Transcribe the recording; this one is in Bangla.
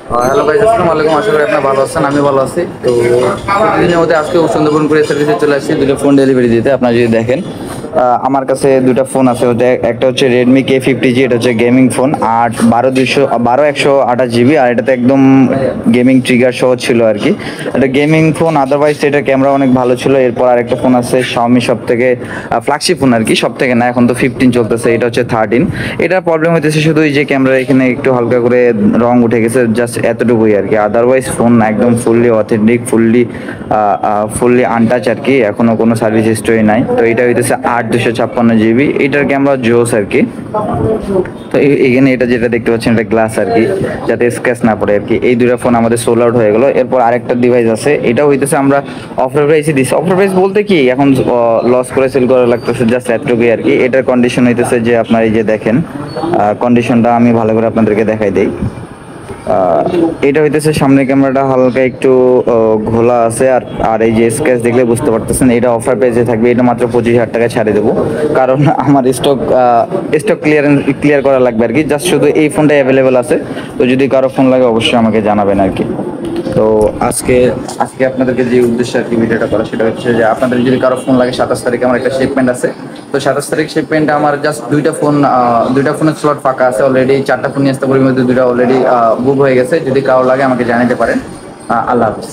হ্যালো ভাই, আসসালামু আলাইকুম। আশা করি আপনার ভালো আছেন, আমি ভালো আছি। তো প্রতিদিনের মধ্যে আজকে সুন্দরবন করে সার্ভিসে চলে আসছি দুটো ফোন ডেলিভারি দিতে। আপনারা যদি দেখেন, আমার কাছে দুটো ফোন আছে। একটা হচ্ছে রেডমি K50G, এটা হচ্ছে গেমিং ফোন, 8 12 128 GB, আর এটাতে একদম গেমিং ট্রিগার সহ ছিল আর কি। এটা গেমিং ফোন, আদারওয়াইজ এটার ক্যামেরা অনেক ভালো ছিল। এরপর আরেকটা ফোন আছে Xiaomi, সব থেকে ফ্ল্যাগশিপ ফোন আর কি, সব থেকে না, এখন তো 15 চলতেছে, এটা হচ্ছে 13। এটার প্রবলেম হইতেছে শুধু এই যে ক্যামেরা এখানে একটু হালকা করে রং উঠে গেছে, জাস্ট এতটুকুই আর কি। আদারওয়াইজ ফোন একদম ফুললি অথেন্টিক, ফুললি আনটাচ আর কি, এখনো কোনো সার্ভিস হিস্টরি নাই। তো এটা হইতেছে 8 256 GB, এটার ক্যামেরা জোস আর কি। তো এখানে এটা যেটা দেখতে পাচ্ছেন, এটা গ্লাস আর কি, যাতে স্ক্র্যাচ না পড়ে আর কি। এই দুটো ফোন আমাদের সোল আউট হয়ে গেল। এরপর আরেকটা ডিভাইস আছে, এটা হইতেছে আমরা অফার প্রাইসে দিচ্ছি। অফার প্রাইস বলতে কি, এখন লস করে সেল করা লাগতেছে, জাস্ট এতটুকুই আর কি। এটার কন্ডিশন হইতেছে যে আপনার এই যে দেখেন, কন্ডিশনটা আমি ভালো করে আপনাদেরকে দেখাই দেই। এটা হইতেছে সামনের ক্যামেরাটা হালকা একটু ঘোলা আছে, আর আর এই যে স্ক্র্যাচ দেখলে বুঝতে পারতেছেন। এটা অফার প্রাইসে থাকবে, এটা মাত্র 25,000 টাকায় ছাড়ে দেবো। কারণ আমার স্টক ক্লিয়ার করা লাগবে আর কি। জাস্ট শুধু এই ফোনটাই অ্যাভেলেবেল আছে। তো যদি কারো ফোন লাগে অবশ্যই আমাকে জানাবেন আর কি। তো আজকে আজকে আপনাদেরকে যে উদ্দেশ্যে আর কি ভিডিওটা করা, সেটা হচ্ছে যে আপনাদের যদি কারো ফোন লাগে, 27 তারিখে আমার একটা শিপমেন্ট আছে। তো 27 তারিখ শিপমেন্টে আমার জাস্ট দুইটা ফোনের স্লট ফাঁকা আছে অলরেডি। 4টা ফোন নিয়ে আসতে পারি, মধ্যে দুইটা অলরেডি বুক হয়ে গেছে। যদি কারো লাগে আমাকে জানাতে পারেন। আল্লাহ হাফিজ।